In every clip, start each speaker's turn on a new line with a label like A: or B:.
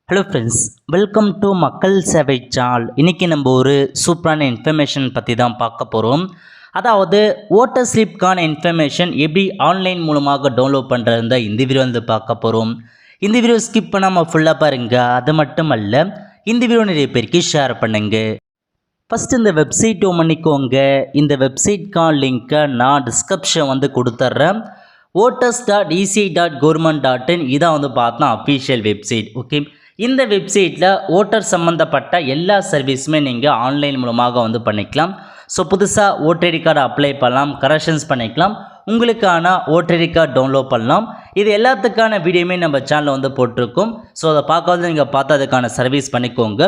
A: Hello friends, welcome to மக்கள் சேவை channel. இன்றைக்கி நம்ம ஒரு சூப்பரான இன்ஃபர்மேஷன் பற்றி தான் பார்க்க போகிறோம். அதாவது ஓட்டர் ஸ்லிப்கான இன்ஃபர்மேஷன் எப்படி ஆன்லைன் மூலமாக டவுன்லோட் பண்ணுறது இந்த வீடியோ வந்து பார்க்க போகிறோம். இந்த வீடியோ ஸ்கிப் பண்ணாமல் ஃபுல்லாக பாருங்கள். அது மட்டும் அல்ல, இந்த வீடியோ நிறைய பேருக்கு ஷேர் பண்ணுங்க. ஃபஸ்ட்டு இந்த வெப்சைட் பண்ணிக்கோங்க. இந்த வெப்சைட்கான லிங்க்கை நான் டிஸ்கிரிப்ஷன் வந்து கொடுத்துட்றேன். voters.eci.government.in இதான் வந்து பார்த்தா அஃபீஷியல் வெப்சைட். ஓகே, இந்த வெப்சைட்டில் ஓட்டர் சம்மந்தப்பட்ட எல்லா சர்வீஸுமே நீங்கள் ஆன்லைன் மூலமாக வந்து பண்ணிக்கலாம். ஸோ புதுசாக ஓட்டர் ஐடி கார்டு அப்ளை பண்ணலாம், கரெக்ஷன்ஸ் பண்ணிக்கலாம், உங்களுக்கான ஓட்டர் ஐடி கார்டு டவுன்லோட் பண்ணலாம். இது எல்லாத்துக்கான வீடியோமே நம்ம சேனலில் வந்து போட்டிருக்கோம். ஸோ அதை பார்க்காத நீங்கள் பார்த்து அதுக்கான சர்வீஸ் பண்ணிக்கோங்க.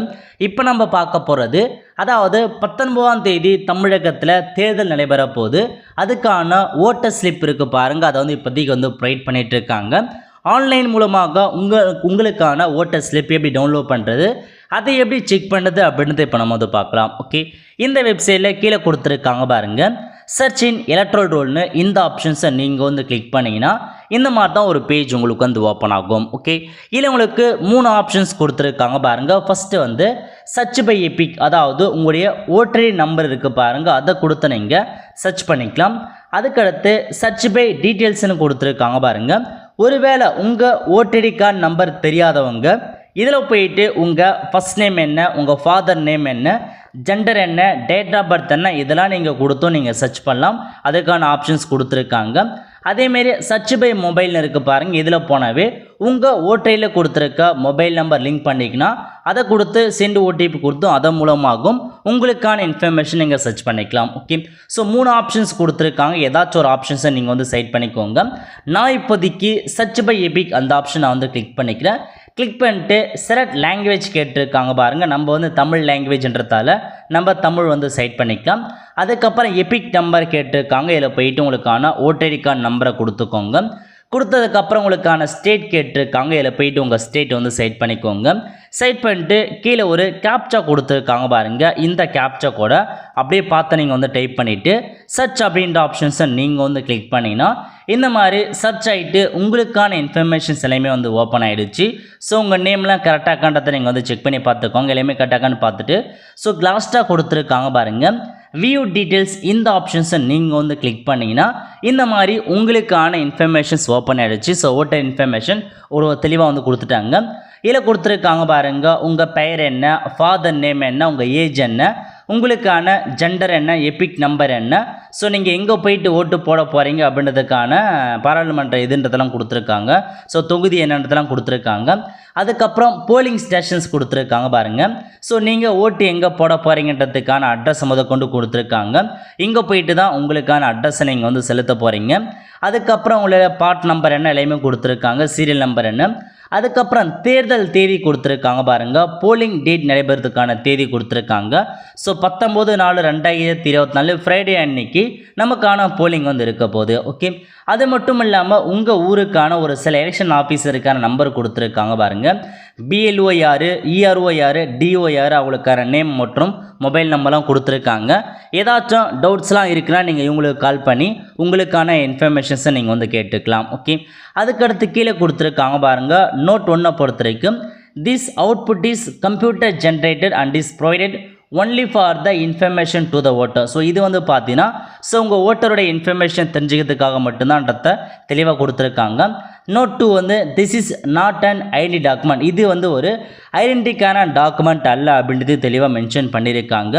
A: இப்போ நம்ம பார்க்க போகிறது, அதாவது 19ஆம் தேதி தமிழகத்தில் தேர்தல் நடைபெற போது அதுக்கான ஓட்டர் ஸ்லிப் இருக்குது பாருங்கள். அதை வந்து இப்போதைக்கு வந்து ப்ரொவைட் பண்ணிகிட்டு இருக்காங்க. ஆன்லைன் மூலமாக உங்களுக்கான ஓட்டர் ஸ்லிப் எப்படி டவுன்லோட் பண்ணுறது, அதை எப்படி செக் பண்ணுறது அப்படின்றத இப்போ நம்ம வந்து பார்க்கலாம். ஓகே, இந்த வெப்சைட்டில் கீழே கொடுத்துருக்காங்க பாருங்கள், சர்ச் இன் எலக்ட்ரல் ரோல்னு இந்த ஆப்ஷன்ஸை நீங்கள் வந்து கிளிக் பண்ணிங்கன்னா இந்த மாதிரி தான் ஒரு பேஜ் உங்களுக்கு வந்து ஓப்பன் ஆகும். ஓகே, இதில் உங்களுக்கு 3 ஆப்ஷன்ஸ் கொடுத்துருக்காங்க பாருங்கள். ஃபஸ்ட்டு வந்து சர்ச் பை எபிக், அதாவது உங்களுடைய ஓட்டர் நம்பர் இருக்குது பாருங்கள், அதை கொடுத்து நீங்கள் சர்ச் பண்ணிக்கலாம். அதுக்கடுத்து சர்ச் பை டீட்டெயில்ஸ்னு கொடுத்துருக்காங்க பாருங்கள். ஒருவேளை உங்கள் ஓட்டர் கார்டு நம்பர் தெரியாதவங்க இதில் போயிட்டு உங்கள் ஃபஸ்ட் நேம் என்ன, உங்கள் ஃபாதர் நேம் என்ன, ஜெண்டர் என்ன, டேட் ஆஃப் பர்த் என்ன, இதெல்லாம் நீங்கள் கொடுத்தும் நீங்கள் சர்ச் பண்ணலாம். அதுக்கான ஆப்ஷன்ஸ் கொடுத்துருக்காங்க. அதேமாரி சர்ச் பை மொபைல்னு இருக்குது பாருங்கள். இதில் போனாவே உங்கள் ஓட்டையில் கொடுத்துருக்க மொபைல் நம்பர் லிங்க் பண்ணிங்கன்னா அதை கொடுத்து சென்ட் ஓடிபி கொடுத்தும் அதன் மூலமாகவும் உங்களுக்கான இன்ஃபர்மேஷன் நீங்கள் சர்ச் பண்ணிக்கலாம். ஓகே, ஸோ 3 ஆப்ஷன்ஸ் கொடுத்துருக்காங்க. ஏதாச்சும் ஒரு ஆப்ஷன்ஸை நீங்கள் வந்து செலக்ட் பண்ணிக்கோங்க. நான் இப்போதைக்கு சர்ச் பை எபிக் அந்த ஆப்ஷனை வந்து கிளிக் பண்ணிக்கிறேன். கிளிக் பண்ணிட்டு செலக்ட் லாங்குவேஜ் கேட்டிருக்காங்க பாருங்கள். நம்ம வந்து தமிழ் லாங்குவேஜ்ன்றதால நம்ம தமிழ் வந்து செலக்ட் பண்ணிக்கலாம். அதுக்கப்புறம் எபிக் நம்பர் கேட்டிருக்காங்க. இதில் போயிட்டு உங்களுக்கான ஓட்டர் ஐடி கார்டு நம்பரை கொடுத்துக்கோங்க. கொடுத்ததுக்கப்புறம் உங்களுக்கான ஸ்டேட் கேட்டிருக்காங்க. இதில் போயிட்டு உங்கள் ஸ்டேட் வந்து செலக்ட் பண்ணிக்கோங்க. செலக்ட் பண்ணிட்டு கீழே ஒரு கேப்சா கொடுத்துருக்காங்க பாருங்கள். இந்த கேப்சா கூட அப்படியே பார்த்து நீங்கள் வந்து டைப் பண்ணிவிட்டு சர்ச் அப்படின்ற ஆப்ஷன்ஸை நீங்கள் வந்து கிளிக் பண்ணிங்கன்னா இந்த மாதிரி சர்ச் ஆகிட்டு உங்களுக்கான இன்ஃபர்மேஷன்ஸ் எல்லாமே வந்து ஓப்பன் ஆகிடுச்சு. ஸோ உங்கள் நேம்லாம் கரெக்டாகான்றதை நீங்கள் வந்து செக் பண்ணி பார்த்துக்கோங்க. எல்லாமே கரெக்டாகான்னு பார்த்துட்டு ஸோ லாஸ்ட்டாக கொடுத்துருக்காங்க பாருங்கள் வியூ டீட்டெயில்ஸ், இந்த ஆப்ஷன்ஸை நீங்கள் வந்து கிளிக் பண்ணிங்கன்னா இந்த மாதிரி உங்களுக்கான இன்ஃபர்மேஷன்ஸ் ஓப்பன் ஆகிடுச்சு. ஸோ ஓட்டர் இன்ஃபர்மேஷன் ஒரு தெளிவாக வந்து கொடுத்துட்டாங்க. இதில் கொடுத்துருக்காங்க பாருங்கள், உங்கள் பெயர் என்ன, ஃபாதர் நேம் என்ன, உங்கள் ஏஜ் என்ன, உங்களுக்கான ஜெண்டர் என்ன, எபிக் நம்பர் என்ன, ஸோ நீங்கள் எங்கே போயிட்டு ஓட்டு போட போகிறீங்க அப்படின்றதுக்கான பாராளுமன்ற இதுன்றதெல்லாம் கொடுத்துருக்காங்க. ஸோ தொகுதி என்னன்றதெல்லாம் கொடுத்துருக்காங்க. அதுக்கப்புறம் போலிங் ஸ்டேஷன்ஸ் கொடுத்துருக்காங்க பாருங்கள். ஸோ நீங்கள் ஓட்டு எங்கே போட போகிறீங்கன்றதுக்கான அட்ரஸ் கொண்டு கொடுத்துருக்காங்க. இங்கே போயிட்டு தான் உங்களுக்கான அட்ரஸை நீங்கள் வந்து செலுத்த போகிறீங்க. அதுக்கப்புறம் உங்களுடைய பார்ட் நம்பர் என்ன எல்லாமே கொடுத்துருக்காங்க, சீரியல் நம்பர் என்ன. அதுக்கப்புறம் தேர்தல் தேதி கொடுத்துருக்காங்க பாருங்கள். போலிங் டேட் நடைபெறதுக்கான தேதி கொடுத்துருக்காங்க. ஸோ 19/4/2024 ஃப்ரைடே அன்னைக்கு நமக்கான போலிங் வந்து இருக்க போகுது. ஓகே, அது மட்டும் இல்லாமல் உங்கள் ஊருக்கான ஒரு சில எலெக்ஷன் ஆஃபீஸருக்கான நம்பர் கொடுத்துருக்காங்க பாருங்கள். பிஎல்ஓ யார், இஆர்ஓ யார், டிஓ யார், அவங்களுக்கான நேம் மற்றும் மொபைல் நம்பர்லாம் கொடுத்துருக்காங்க. ஏதாச்சும் டவுட்ஸ்லாம் இருக்குன்னா நீங்கள் இவங்களுக்கு கால் பண்ணி உங்களுக்கான இன்ஃபர்மேஷன்ஸை நீங்கள் வந்து கேட்டுக்கலாம். ஓகே, அதுக்கடுத்து கீழே கொடுத்துருக்காங்க பாருங்கள். நோட் 1 பொறுத்த வரைக்கும் this output is computer generated and is provided only for the information to the voter. So இது வந்து பார்த்தீங்கன்னா ஸோ உங்கள் ஓட்டருடைய இன்ஃபர்மேஷன் தெரிஞ்சுக்கிறதுக்காக மட்டும்தான்றத தெளிவாக கொடுத்துருக்காங்க. நோட் 2 வந்து this is not an identity document, இது வந்து ஒரு ஐடென்டிக்கான டாக்குமெண்ட் அல்ல அப்படின்றது தெளிவாக மென்ஷன் பண்ணியிருக்காங்க.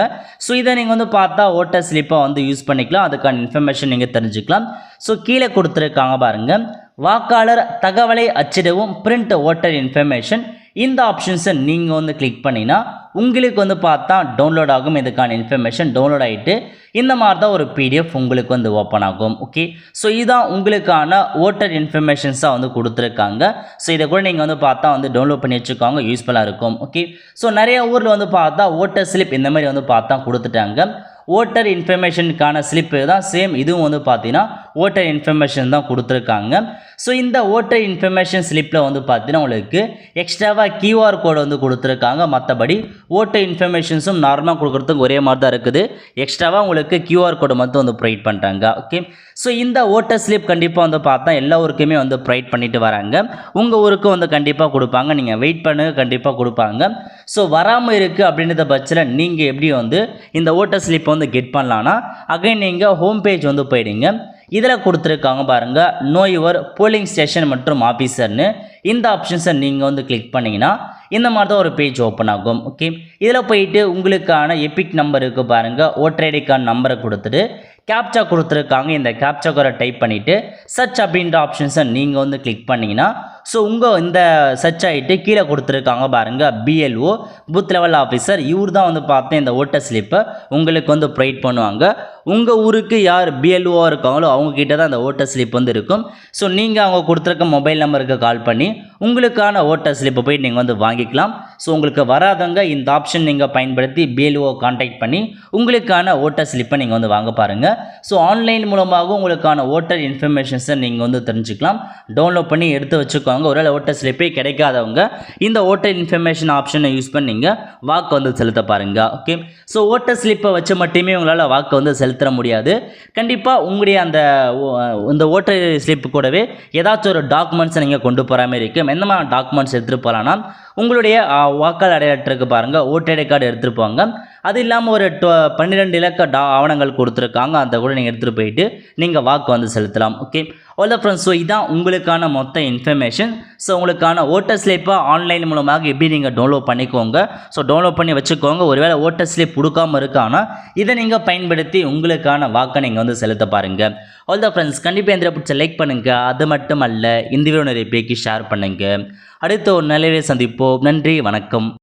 A: ஸோ இதை நீங்கள் வந்து பார்த்தா ஓட்டர் ஸ்லிப்பாக வந்து யூஸ் பண்ணிக்கலாம். அதுக்கான இன்ஃபர்மேஷன் நீங்கள் தெரிஞ்சுக்கலாம். ஸோ கீழே கொடுத்துருக்காங்க பாருங்கள், வாக்காளர் தகவலை அச்சிடவும் பிரிண்ட் ஓட்டர் இன்ஃபர்மேஷன், இந்த ஆப்ஷன்ஸை நீங்கள் வந்து கிளிக் பண்ணினா உங்களுக்கு வந்து பார்த்தா டவுன்லோட் ஆகும். இதுக்கான இன்ஃபர்மேஷன் டவுன்லோட் ஆகிட்டு இந்த மாதிரி தான் ஒரு பிடிஎஃப் உங்களுக்கு வந்து ஓப்பன் ஆகும். ஓகே, ஸோ இதுதான் உங்களுக்கான ஓட்டர் இன்ஃபர்மேஷன்ஸாக வந்து கொடுத்துருக்காங்க. ஸோ இதை கூட நீங்கள் வந்து பார்த்தா வந்து டவுன்லோட் பண்ணி வச்சுக்கோங்க, யூஸ்ஃபுல்லாக இருக்கும். ஓகே, ஸோ நிறைய ஊரில் வந்து பார்த்தா ஓட்டர் ஸ்லிப் இந்த மாதிரி வந்து பார்த்தா கொடுத்துட்டாங்க. ஓட்டர் இன்ஃபர்மேஷனுக்கான ஸ்லிப்பு தான் சேம். இதுவும் வந்து பார்த்தீங்கன்னா ஓட்டர் இன்ஃபர்மேஷன் தான் கொடுத்துருக்காங்க. ஸோ இந்த ஓட்டர் இன்ஃபர்மேஷன் ஸ்லிப்பில் வந்து பார்த்தீங்கன்னா உங்களுக்கு எக்ஸ்ட்ராவாக QR கோடு வந்து கொடுத்துருக்காங்க. மற்றபடி ஓட்டர் இன்ஃபர்மேஷன்ஸும் நார்மலாக கொடுக்குறதுக்கு ஒரே மாதிரி தான் இருக்குது. எக்ஸ்ட்ராவாக உங்களுக்கு QR கோடு மட்டும் வந்து ப்ரொவைட் பண்ணுறாங்க. ஓகே, ஸோ இந்த ஓட்டர் ஸ்லிப் கண்டிப்பாக வந்து பார்த்தா எல்லா ஊருக்குமே வந்து ப்ரொவைட் பண்ணிட்டு வராங்க. உங்கள் ஊருக்கு வந்து கண்டிப்பாக கொடுப்பாங்க. நீங்கள் வெயிட் பண்ணுங்க, கண்டிப்பாக கொடுப்பாங்க. ஸோ வராமல் இருக்குது அப்படின்றத பட்சத்தில் நீங்கள் எப்படி வந்து இந்த ஓட்டர் ஸ்லிப்பை வந்து கெட் பண்ணலான்னா அகைன் நீங்கள் ஹோம் பேஜ் வந்து போயிடுங்க. இதில் கொடுத்துருக்காங்க பாருங்கள், நோ யுவர் போலிங் ஸ்டேஷன் மற்றும் ஆஃபீஸர்னு. இந்த ஆப்ஷன்ஸை நீங்கள் வந்து கிளிக் பண்ணிங்கன்னா இந்த மாதிரி தான் ஒரு பேஜ் ஓப்பன் ஆகும். ஓகே, இதில் போயிட்டு உங்களுக்கான எபிக் நம்பர் இருக்குது பாருங்கள், ஓட்டர் ஐடி கார்டு நம்பரை கொடுத்துட்டு கேப்சா கொடுத்துருக்காங்க. இந்த கேப்சா கோரை டைப் பண்ணிவிட்டு சர்ச் அப்படின்ற ஆப்ஷன்ஸை நீங்கள் வந்து கிளிக் பண்ணிங்கன்னா ஸோ உங்கள் இந்த சர்ச் ஆகிட்டு கீழே கொடுத்துருக்காங்க பாருங்கள், BLO பூத் லெவல் ஆஃபீஸர். இவர் தான் வந்து பார்த்தேன் இந்த ஓட்டர் ஸ்லிப்பை உங்களுக்கு வந்து ப்ரொவைட் பண்ணுவாங்க. உங்கள் ஊருக்கு யார் BLO இருக்காங்களோ அவங்கக்கிட்ட தான் அந்த ஓட்டர் ஸ்லிப் வந்து இருக்கும். ஸோ நீங்கள் அவங்க கொடுத்துருக்க மொபைல் நம்பருக்கு கால் பண்ணி உங்களுக்கான ஓட்டர் ஸ்லிப்பை போய் நீங்கள் வந்து வாங்கிக்கலாம். ஸோ உங்களுக்கு வராதவங்க இந்த ஆப்ஷன் நீங்கள் பயன்படுத்தி BLO கான்டாக்ட் பண்ணி உங்களுக்கான ஓட்டர் ஸ்லிப்பை நீங்கள் வந்து வாங்க பாருங்கள். ஸோ ஆன்லைன் மூலமாக உங்களுக்கான ஓட்டர் இன்ஃபர்மேஷன்ஸை நீங்கள் வந்து தெரிஞ்சுக்கலாம். டவுன்லோட் பண்ணி எடுத்து வச்சுக்கோங்க. ஒருவேளை ஓட்டர் ஸ்லிப்பே கிடைக்காதவங்க இந்த ஓட்டர் இன்ஃபர்மேஷன் ஆப்ஷனை யூஸ் பண்ணி நீங்கள் வாக்கு வந்து செலுத்த பாருங்கள். ஓகே, ஸோ ஓட்டர் ஸ்லிப்பை வச்சு மட்டுமே உங்களால் வாக்கு வந்து செலுத்த முடியாது. கண்டிப்பாக உங்களுடைய இந்த ஓட்டர் ஸ்லிப்பு கூடவே ஏதாச்சும் ஒரு டாக்குமெண்ட்ஸை நீங்கள் கொண்டு போகிற மாதிரி இருக்கும். எந்த மாதிரி டாக்குமெண்ட்ஸ் எடுத்துகிட்டு போகலான்னா உங்களுடைய வாக்காளர் அடையாளத்திற்கு பாருங்கள், ஓட்டர் ஐடி கார்டு எடுத்துகிட்டு போங்க. அது இல்லாமல் ஒரு 12 இலக்க ஆவணங்கள் கொடுத்துருக்காங்க, அதை கூட நீங்கள் எடுத்துகிட்டு போயிட்டு நீங்கள் வாக்கு வந்து செலுத்தலாம். Okay, all the friends, so இதுதான் உங்களுக்கான மொத்த இன்ஃபர்மேஷன். ஸோ உங்களுக்கான ஓட்டர் ஸ்லிப்பை ஆன்லைன் மூலமாக எப்படி நீங்கள் டவுன்லோட் பண்ணிக்கோங்க. ஸோ டவுன்லோட் பண்ணி வச்சுக்கோங்க. ஒருவேளை ஓட்டர் ஸ்லிப் கொடுக்காமல் இருக்கானா இதை நீங்கள் பயன்படுத்தி உங்களுக்கான வாக்கை நீங்கள் வந்து செலுத்த பாருங்கள். ஆல் த ஃப்ரெண்ட்ஸ், கண்டிப்பாக இந்த பிடிச்ச லைக் பண்ணுங்கள். அது மட்டும் அல்ல, இந்த வீடியோ நிறைய பேருக்கு ஷேர் பண்ணுங்கள். அடுத்த ஒரு நல்ல சந்திப்போம். நன்றி, வணக்கம்.